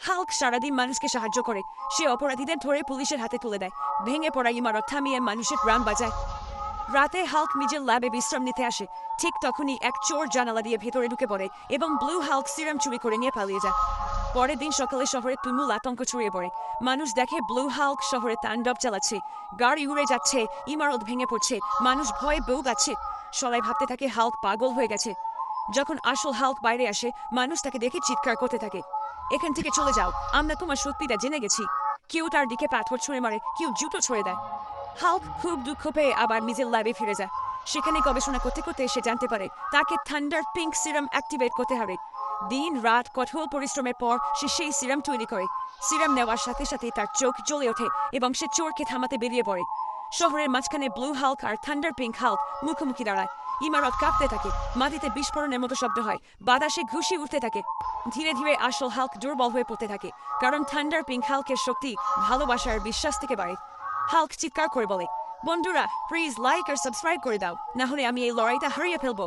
Hulk সারাদিন মানুষকে সাহায্য করে। সে অপরাধীদের ধরে পুলিশের হাতে তুলে দেয়, ভেঙে পড়া ইমারত থামিয়ে মানুষের প্রাণ বাঁচায়। রাতে হাল্ক নিজের ল্যাবে বিশ্রাম নিতে আসে। ঠিক তখনই এক চোর জানালা দিয়ে ভেতরে ঢুকে পড়ে এবং ব্লু হাল্ক সিরাম চুরি করে নিয়ে পালিয়ে যায়। পরের দিন সকালে শহরে তুমুল আতঙ্ক ছড়িয়ে পড়ে। মানুষ দেখে ব্লু হাল্ক শহরে তাণ্ডব চালাচ্ছে, গাড়ি উড়ে যাচ্ছে, ইমারত ভেঙে পড়ছে, মানুষ ভয়ে বউ গাচ্ছে। সবাই ভাবতে থাকে হাল্ক পাগল হয়ে গেছে। যখন আসল হাল্ক বাইরে আসে, মানুষ তাকে দেখে চিৎকার করতে থাকে, এখান থেকে চলে যাও, আমরা তোমার সত্যিটা জেনে গেছি। কেউ তার দিকে পাথর ছুঁড়ে মারে, কেউ জুতো ছুঁড়ে দেয়। হাল্ক খুব দুঃখ পেয়ে আবার নিজের ল্যাবে ফিরে যায়। সেখানে গবেষণা করতে করতে সে জানতে পারে তাকে থান্ডার পিঙ্ক সিরাম অ্যাক্টিভেট করতে হবে। দিন রাত কঠোর পরিশ্রমের পর সে সেই সিরাম তৈরি করে। সিরাম নেওয়ার সাথে সাথে তার চোখ জ্বলে ওঠে এবং সে চোরকে থামাতে বেরিয়ে পড়ে। শহরের মাঝখানে ব্লু হাল্ক আর থান্ডার পিঙ্ক হাল্ক মুখোমুখি দাঁড়ায়। ইমারত কাঁপতে থাকে, মাটিতে বিস্ফোরণের মতো শব্দ হয়, বাতাসে ঘুষি উঠতে থাকে। ধীরে ধীরে আসল হাল্ক দুর্বল হয়ে পড়তে থাকে, কারণ থান্ডার পিঙ্ক হাল্কের শক্তি ভালোবাসার বিশ্বাস থেকে বাড়ে। হাল্ক চিৎকার করে বলে, বন্ধুরা প্লিজ লাইক আর সাবস্ক্রাইব করে দাও, না হলে আমি এই লড়াইটা হারিয়ে ফেলবো।